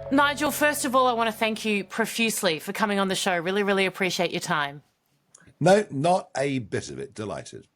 Nigel, first of all, I want to thank you profusely for coming on the show. Really, really appreciate your time. No, not a bit of it. Delighted.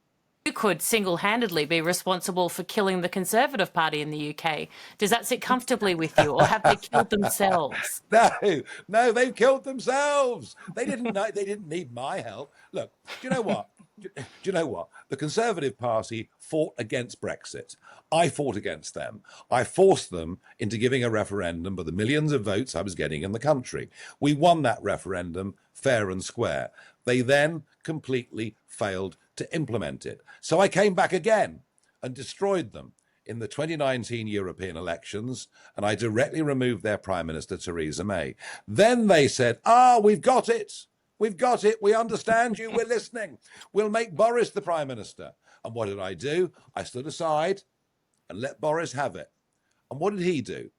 You could single-handedly be responsible for killing the Conservative Party in the UK. Does that sit comfortably with you, or have they killed themselves? No, they've killed themselves. They didn't know, they didn't need my help. Look, do you know what? Do you know what? The Conservative Party fought against Brexit. I fought against them. I forced them into giving a referendum for the millions of votes I was getting in the country. We won that referendum fair and square. They then completely failed to implement it. So I came back again and destroyed them in the 2019 European elections, and I directly removed their Prime Minister, Theresa May. Then they said, we've got it. We've got it. We understand you. We're listening. We'll make Boris the Prime Minister. And what did I do? I stood aside and let Boris have it. And what did he do?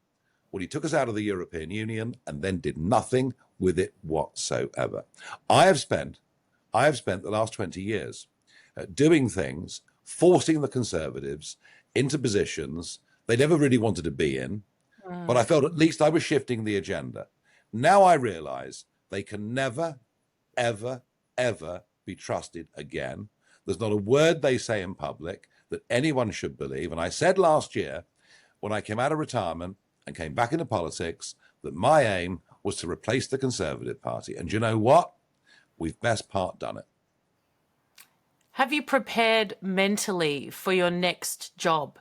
Well, he took us out of the European Union and then did nothing with it whatsoever. I have spent the last 20 years doing things, forcing the Conservatives into positions they never really wanted to be in, but I felt at least I was shifting the agenda. Now I realise they can never, ever, ever be trusted again. There's not a word they say in public that anyone should believe. And I said last year, when I came out of retirement and came back into politics, that my aim was to replace the Conservative Party. And you know what? We've best part done it. Have you prepared mentally for your next job?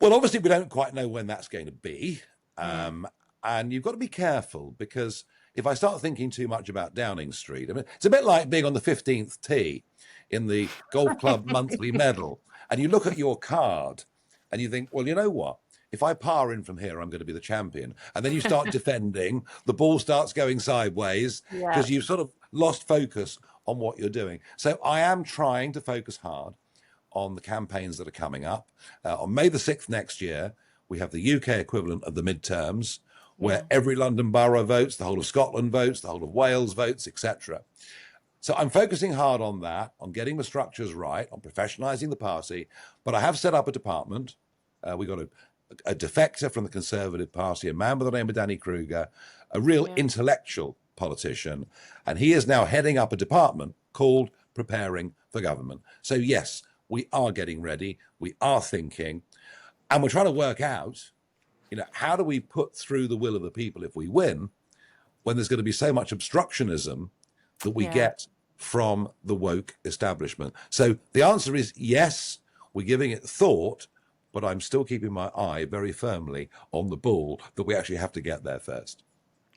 Well, obviously, we don't quite know when that's going to be. And you've got to be careful, because if I start thinking too much about Downing Street, I mean, it's a bit like being on the 15th tee in the Golf Club monthly medal. And you look at your card and you think, well, you know what? If I par in from here, I'm going to be the champion. And then you start defending, the ball starts going sideways because you've sort of lost focus on what you're doing. So I am trying to focus hard on the campaigns that are coming up. On May the 6th next year, we have the UK equivalent of the midterms, where every London borough votes, the whole of Scotland votes, the whole of Wales votes, etc. So I'm focusing hard on that, on getting the structures right, on professionalising the party. But I have set up a department. We got a defector from the Conservative Party, a man by the name of Danny Kruger, a real intellectual politician, and he is now heading up a department called Preparing for Government. So yes, we are getting ready, we are thinking, and we're trying to work out, how do we put through the will of the people if we win, when there's going to be so much obstructionism that we get from the woke establishment. So the answer is yes, we're giving it thought, but I'm still keeping my eye very firmly on the ball, that we actually have to get there first.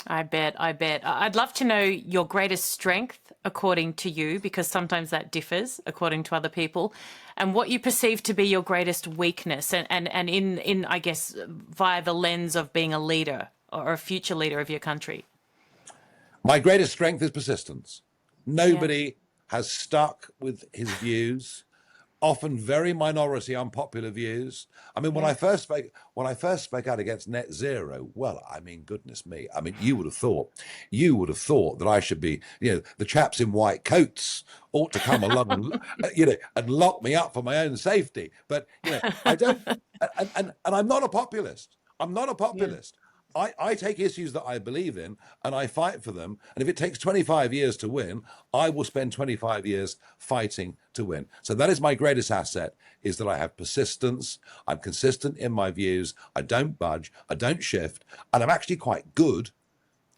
I bet. I'd love to know your greatest strength, according to you, because sometimes that differs according to other people, and what you perceive to be your greatest weakness, and in I guess, via the lens of being a leader or a future leader of your country. My greatest strength is persistence. Nobody has stuck with his views, often very minority unpopular views. I mean, when I first spoke out against net zero, well, I mean, goodness me. I mean, you would have thought that I should be, the chaps in white coats ought to come along and, and lock me up for my own safety. But, I don't, and I'm not a populist. I'm not a populist. I take issues that I believe in and I fight for them. And if it takes 25 years to win, I will spend 25 years fighting to win. So that is my greatest asset, is that I have persistence. I'm consistent in my views. I don't budge. I don't shift. And I'm actually quite good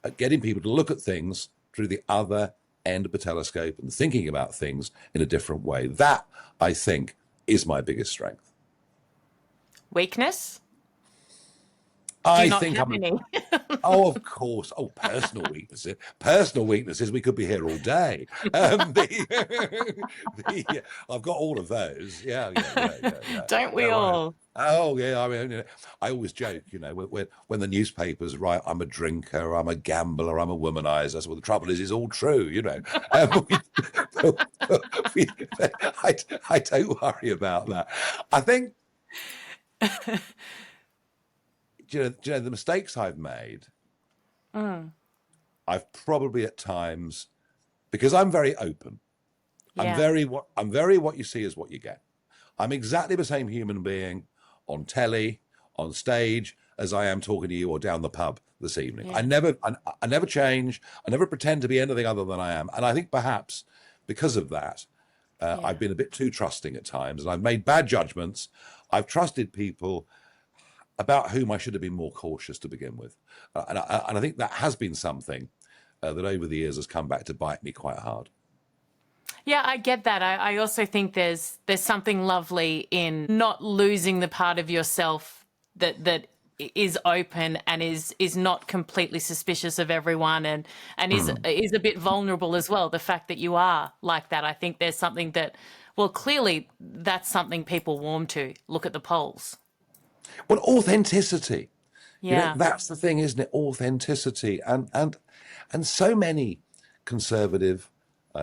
at getting people to look at things through the other end of the telescope and thinking about things in a different way. That, I think, is my biggest strength. Weakness? I think I'm. Oh, of course. Oh, personal weaknesses. Personal weaknesses. We could be here all day. I've got all of those. Yeah. Don't we all? Oh, yeah. I mean, I always joke, when the newspapers write, I'm a drinker, I'm a gambler, I'm a womanizer. So, well, the trouble is, it's all true, I don't worry about that. I think. Do you know the mistakes I've made? I've probably at times, because I'm very open, Yeah. I'm very what you see is what you get. I'm exactly the same human being on telly, on stage, as I am talking to you or down the pub this evening. Yeah. I never change. I never pretend to be anything other than I am. And I think perhaps because of that, I've been a bit too trusting at times, and I've made bad judgments. I've trusted people about whom I should have been more cautious to begin with. And I think that has been something that over the years has come back to bite me quite hard. Yeah, I get that. I also think there's something lovely in not losing the part of yourself that is open and is not completely suspicious of everyone and is a bit vulnerable as well. The fact that you are like that, I think there's something that, well, clearly that's something people warm to. Look at the polls. Well, authenticity. Yeah. That's the thing, isn't it? Authenticity. And so many conservative,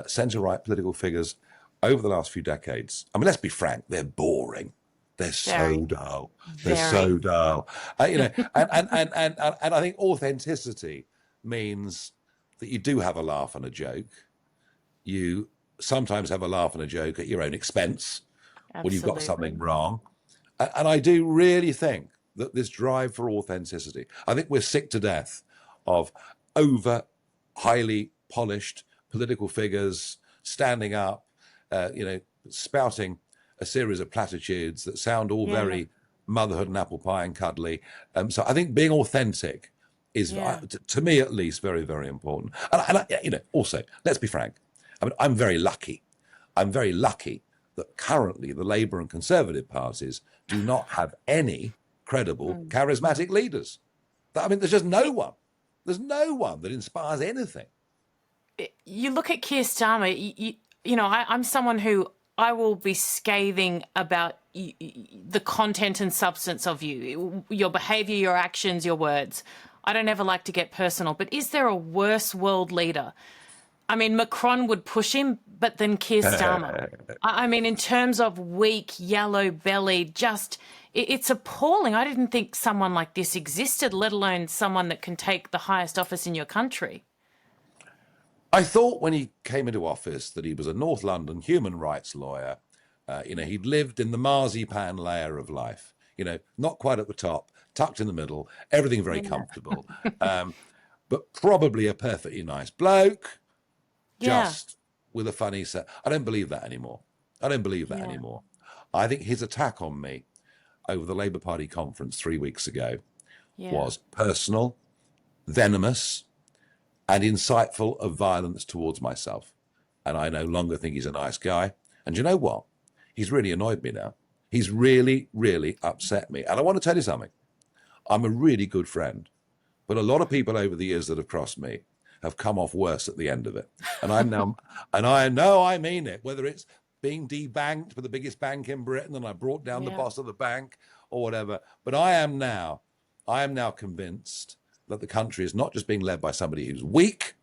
centre-right political figures over the last few decades, I mean, let's be frank, they're boring. They're so dull. They're so dull. And I think authenticity means that you do have a laugh and a joke. You sometimes have a laugh and a joke at your own expense when you've got something wrong. And I do really think that this drive for authenticity, I think we're sick to death of over highly polished political figures standing up, spouting a series of platitudes that sound all very motherhood and apple pie and cuddly. So I think being authentic is, to me at least, very, very important. And also, let's be frank. I mean, I'm very lucky. I'm very lucky that currently the Labour and Conservative parties do not have any credible, charismatic leaders. I mean, there's just no one. There's no one that inspires anything. You look at Keir Starmer, I'm someone who I will be scathing about the content and substance of you, your behaviour, your actions, your words. I don't ever like to get personal, but is there a worse world leader? I mean, Macron would push him, but then Keir Starmer. I mean, in terms of weak, yellow-bellied, it's appalling. I didn't think someone like this existed, let alone someone that can take the highest office in your country. I thought when he came into office that he was a North London human rights lawyer. He'd lived in the marzipan layer of life, not quite at the top, tucked in the middle, everything very comfortable, but probably a perfectly nice bloke, just with a funny set. I don't believe that anymore. I think his attack on me over the Labour Party conference 3 weeks ago was personal, venomous, and insightful of violence towards myself. And I no longer think he's a nice guy. And you know what? He's really annoyed me now. He's really, really upset me. And I want to tell you something. I'm a really good friend. But a lot of people over the years that have crossed me have come off worse at the end of it. And I know I mean it, whether it's being debanked for the biggest bank in Britain and I brought down the boss of the bank or whatever. But I am now convinced that the country is not just being led by somebody who's weak,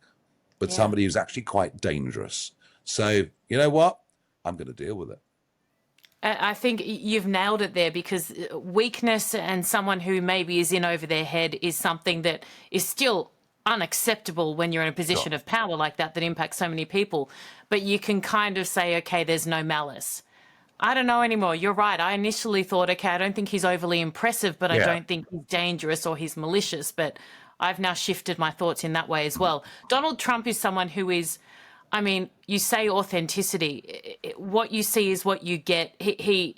but somebody who's actually quite dangerous. So, you know what? I'm going to deal with it. I think you've nailed it there, because weakness and someone who maybe is in over their head is something that is still unacceptable when you're in a position of power like that impacts so many people. But you can kind of say, okay, there's no malice. I don't know anymore. You're right. I initially thought, okay, I don't think he's overly impressive, but I don't think he's dangerous or he's malicious. But I've now shifted my thoughts in that way as well. Donald Trump is someone who is, I mean, you say authenticity. What you see is what you get. He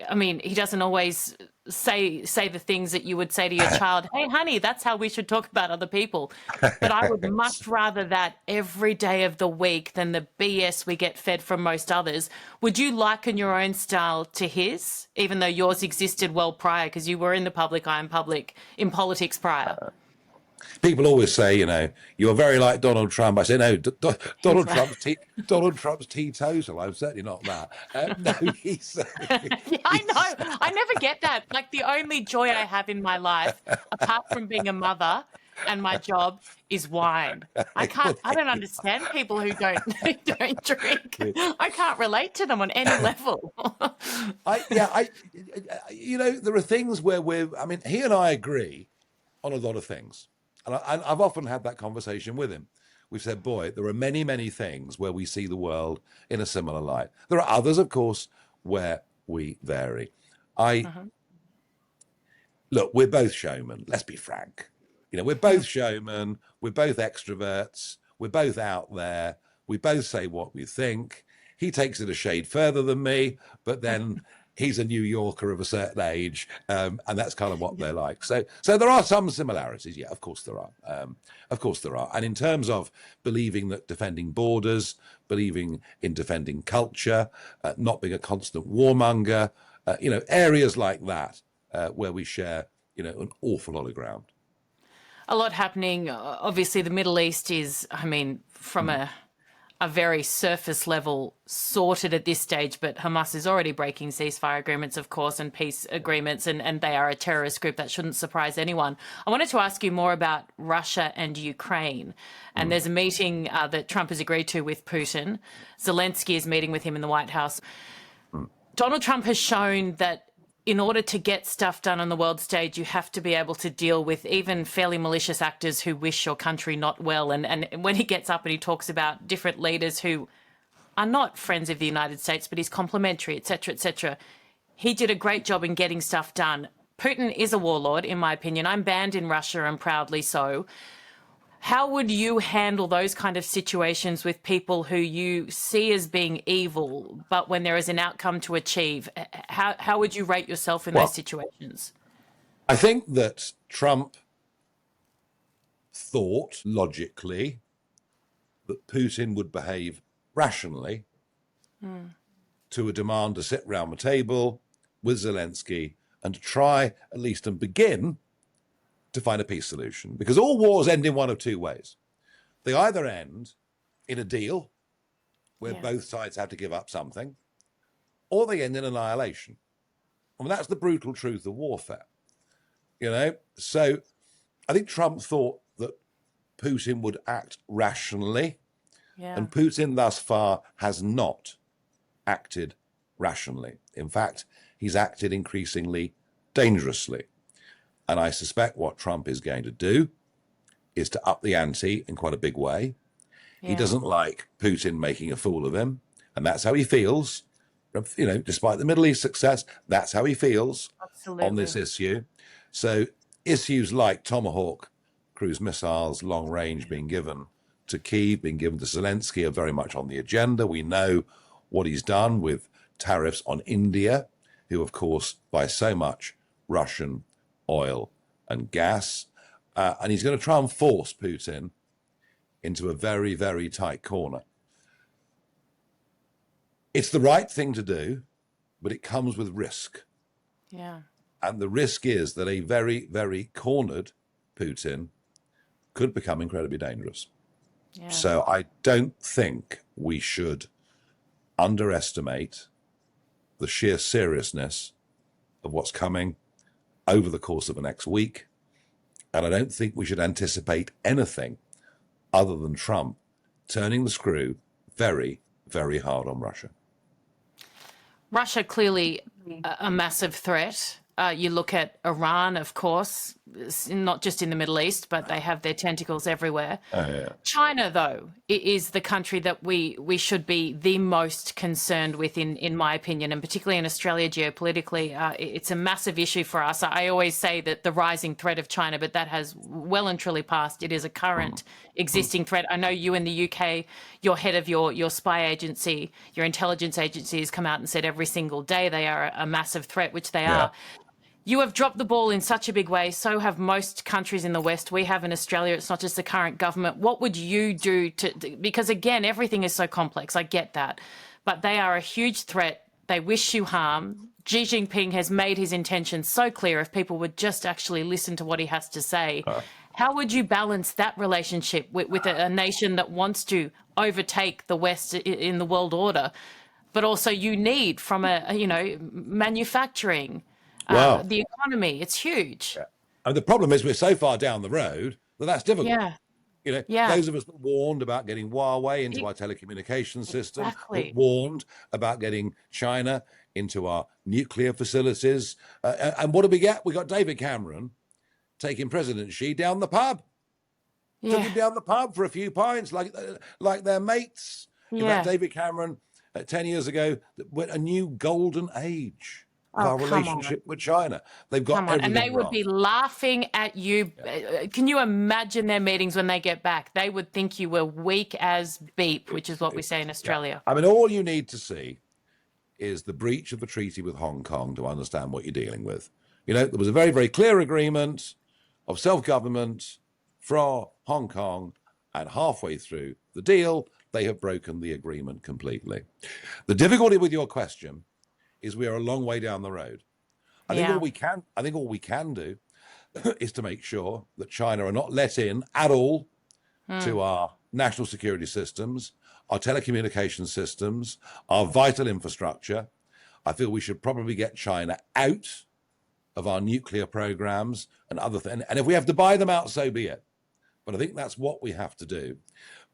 doesn't always say the things that you would say to your child, hey, honey, that's how we should talk about other people. But I would much rather that every day of the week than the BS we get fed from most others. Would you liken your own style to his, even though yours existed well prior, because you were in the public eye and public in politics prior? People always say, you're very like Donald Trump. I say, no, Donald Trump's teetotal. I'm certainly not that. No, he's... I know. I never get that. Like, the only joy I have in my life, apart from being a mother and my job, is wine. I don't understand people who don't drink. I can't relate to them on any level. There are things where he and I agree on a lot of things. And I've often had that conversation with him, we've said, boy, there are many, many things where we see the world in a similar light. There are others, of course, where we vary. Look, we're both showmen. Let's be frank. We're both showmen. We're both extroverts. We're both out there. We both say what we think. He takes it a shade further than me, but then he's a New Yorker of a certain age, and that's kind of what they're like. So there are some similarities. Yeah, of course there are. Of course there are. And in terms of believing that defending borders, believing in defending culture, not being a constant warmonger, areas like that where we share, an awful lot of ground. A lot happening. Obviously, the Middle East is, from a very surface level sorted at this stage, but Hamas is already breaking ceasefire agreements, of course, and peace agreements, and they are a terrorist group. That shouldn't surprise anyone. I wanted to ask you more about Russia and Ukraine. And there's a meeting that Trump has agreed to with Putin. Zelensky is meeting with him in the White House. Donald Trump has shown that in order to get stuff done on the world stage, you have to be able to deal with even fairly malicious actors who wish your country not well. And when he gets up and he talks about different leaders who are not friends of the United States, but he's complimentary, etc., he did a great job in getting stuff done. Putin is a warlord, in my opinion. I'm banned in Russia, and proudly so. How would you handle those kind of situations with people who you see as being evil, but when there is an outcome to achieve, how would you rate yourself in those situations? I think that Trump thought logically that Putin would behave rationally to a demand to sit round the table with Zelensky and to try at least and begin to find a peace solution, because all wars end in one of two ways. They either end in a deal where both sides have to give up something, or they end in annihilation. That's the brutal truth of warfare, So I think Trump thought that Putin would act rationally, and Putin thus far has not acted rationally. In fact, he's acted increasingly dangerously. And I suspect what Trump is going to do is to up the ante in quite a big way. He doesn't like Putin making a fool of him, and that's how he feels. Despite the Middle East success, that's how he feels on this issue. So issues like Tomahawk cruise missiles, long range, being given to Kyiv, being given to Zelensky, are very much on the agenda. We know what he's done with tariffs on India, who, of course, buy so much Russian oil and gas, and he's going to try and force Putin into a very, very tight corner. It's the right thing to do, but it comes with risk. And the risk is that a very, very cornered Putin could become incredibly dangerous. So I don't think we should underestimate the sheer seriousness of what's coming over the course of the next week. And I don't think we should anticipate anything other than Trump turning the screw very, very hard on Russia. Russia, clearly a massive threat. You look at Iran, of course, not just in the Middle East, but they have their tentacles everywhere. China, though, is the country that we should be the most concerned with, in my opinion, and particularly in Australia geopolitically. It's a massive issue for us. I always say that the rising threat of China, but that has well and truly passed. It is a current existing threat. I know you in the UK, your head of your spy agency, your intelligence agency, has come out and said every single day they are a massive threat, which they are. You have dropped the ball in such a big way. So have most countries in the West. We have in Australia. It's not just the current government. What would you do because again, everything is so complex. I get that, but they are a huge threat. They wish you harm. Xi Jinping has made his intentions so clear. If people would just actually listen to what he has to say, how would you balance that relationship with a nation that wants to overtake the West in the world order, but also you need from manufacturing, the economy? It's huge. And the problem is we're so far down the road that that's difficult. Those of us that warned about getting Huawei into our telecommunications system, that warned about getting China into our nuclear facilities. And what did we get? We got David Cameron taking President Xi down the pub. Took Yeah. him down the pub for a few pints, like their mates. In fact, Yeah. David Cameron, 10 years ago, went a new golden age of Oh, our come on. relationship with China. They've got Come on. And they everything would wrong. be laughing at you. Yeah. Can you imagine their meetings when they get back? They would think you were weak as beep, which is what we say in Yeah. Australia. I mean, all you need to see is the breach of the treaty with Hong Kong to understand what you're dealing with. You know, there was a very, very clear agreement of self-government for Hong Kong, and halfway through the deal, they have broken the agreement completely. The difficulty with your question is we are a long way down the road. I think all we can do is to make sure that China are not let in at all to our national security systems, our telecommunication systems, our vital infrastructure. I feel we should probably get China out of our nuclear programs and other things. And if we have to buy them out, so be it. But I think that's what we have to do.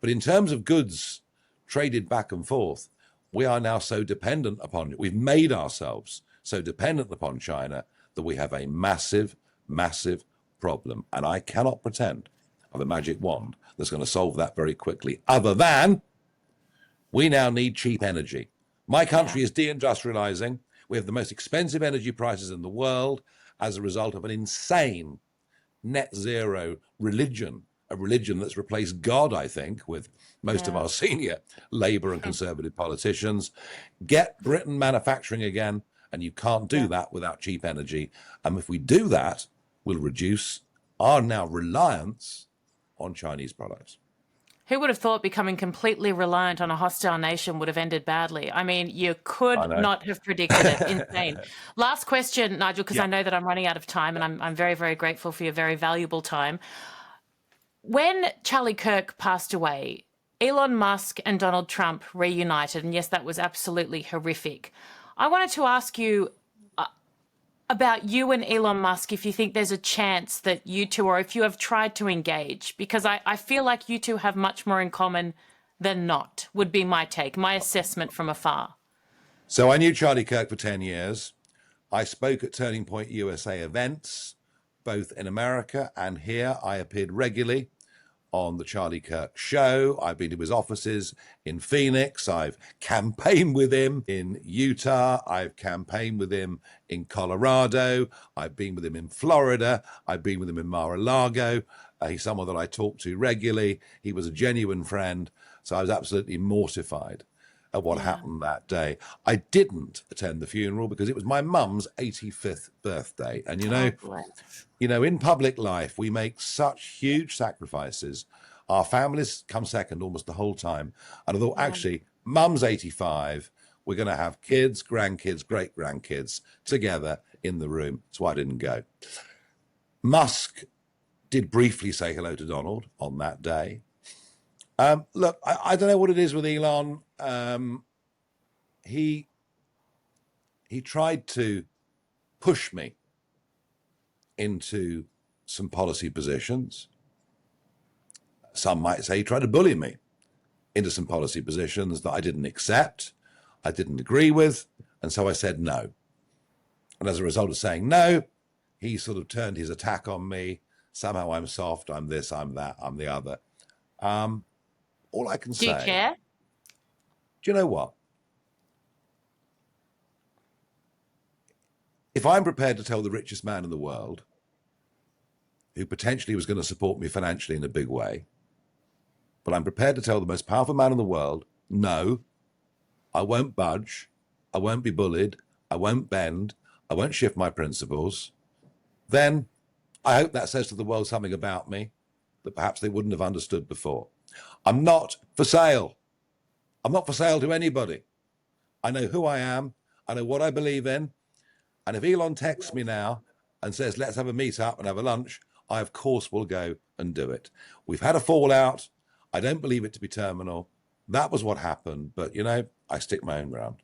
But in terms of goods traded back and forth, we are now so dependent upon it. We've made ourselves so dependent upon China that we have a massive, massive problem. And I cannot pretend I have a magic wand that's going to solve that very quickly, other than we now need cheap energy. My country is deindustrializing. We have the most expensive energy prices in the world as a result of an insane net zero religion, a religion that's replaced God, I think, with most of our senior Labour and Conservative politicians. Get Britain manufacturing again, and you can't do that without cheap energy. And if we do that, we'll reduce our now reliance on Chinese products. Who would have thought becoming completely reliant on a hostile nation would have ended badly? I mean, you could not have predicted it. Insane. Last question, Nigel, because I know that I'm running out of time, and I'm very, very grateful for your very valuable time. When Charlie Kirk passed away, Elon Musk and Donald Trump reunited, and yes, that was absolutely horrific. I wanted to ask you about you and Elon Musk, if you think there's a chance that you two, or if you have tried to engage, because I feel like you two have much more in common than not, would be my take, my assessment from afar. So I knew Charlie Kirk for 10 years. I spoke at Turning Point USA events, both in America and here. I appeared regularly on the Charlie Kirk Show. I've been to his offices in Phoenix. I've campaigned with him in Utah. I've campaigned with him in Colorado. I've been with him in Florida. I've been with him in Mar-a-Lago. He's someone that I talk to regularly. He was a genuine friend. So I was absolutely mortified at what happened that day. I didn't attend the funeral because it was my mum's 85th birthday. And you know, in public life, we make such huge sacrifices. Our families come second almost the whole time. And I thought, actually, mum's 85. We're going to have kids, grandkids, great-grandkids together in the room. So I didn't go. Musk did briefly say hello to Donald on that day. Look, I don't know what it is with Elon. He tried to push me into some policy positions. Some might say he tried to bully me into some policy positions that I didn't accept, I didn't agree with, and so I said no. And as a result of saying no, he sort of turned his attack on me. Somehow I'm soft, I'm this, I'm that, I'm the other. All I can say... Do you care? Do you know what? If I'm prepared to tell the richest man in the world, who potentially was going to support me financially in a big way, but I'm prepared to tell the most powerful man in the world, no, I won't budge, I won't be bullied, I won't bend, I won't shift my principles, then I hope that says to the world something about me that perhaps they wouldn't have understood before. I'm not for sale. I'm not for sale to anybody. I know who I am. I know what I believe in. And if Elon texts me now and says, let's have a meet up and have a lunch, I, of course, will go and do it. We've had a fallout. I don't believe it to be terminal. That was what happened. But, you know, I stick my own ground.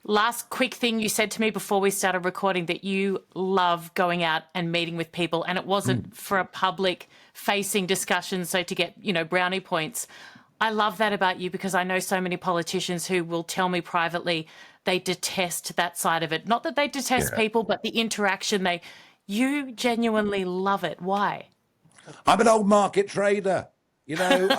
Last quick thing, you said to me before we started recording that you love going out and meeting with people, and it wasn't for a public facing discussion, so to get, you know, brownie points. I love that about you, because I know so many politicians who will tell me privately they detest that side of it. Not that they detest people, but the interaction, you genuinely love it. Why? I'm an old market trader. You know,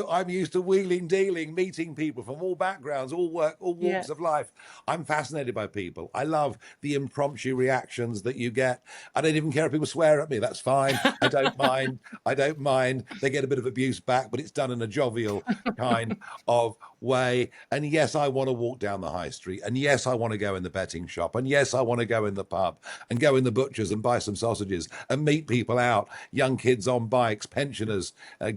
I'm used to wheeling, dealing, meeting people from all backgrounds, all walks of life. I'm fascinated by people. I love the impromptu reactions that you get. I don't even care if people swear at me. That's fine. I don't mind. I don't mind. They get a bit of abuse back, but it's done in a jovial kind of way. And yes, I want to walk down the high street. And yes, I want to go in the betting shop. And yes, I want to go in the pub and go in the butcher's and buy some sausages and meet people out, young kids on bikes, pensioners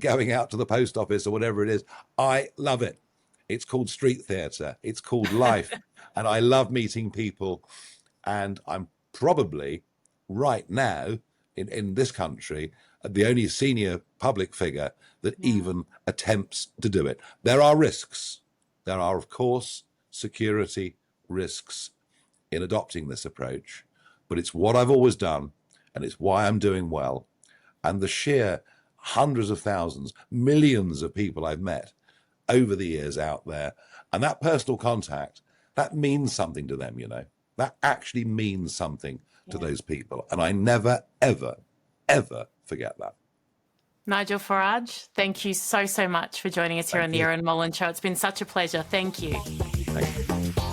going out to the post office or whatever it is. I love it. It's called street theatre. It's called life. And I love meeting people. And I'm probably right now in this country the only senior public figure that even attempts to do it. There are risks. There are, of course, security risks in adopting this approach, but it's what I've always done, and it's why I'm doing well. And the sheer hundreds of thousands, millions of people I've met over the years out there, and that personal contact, that means something to them, you know. That actually means something to those people. And I never, ever, ever forget that. Nigel Farage, thank you so much for joining us here on the Erin Molan Show. It's been such a pleasure. Thank you. Thank you.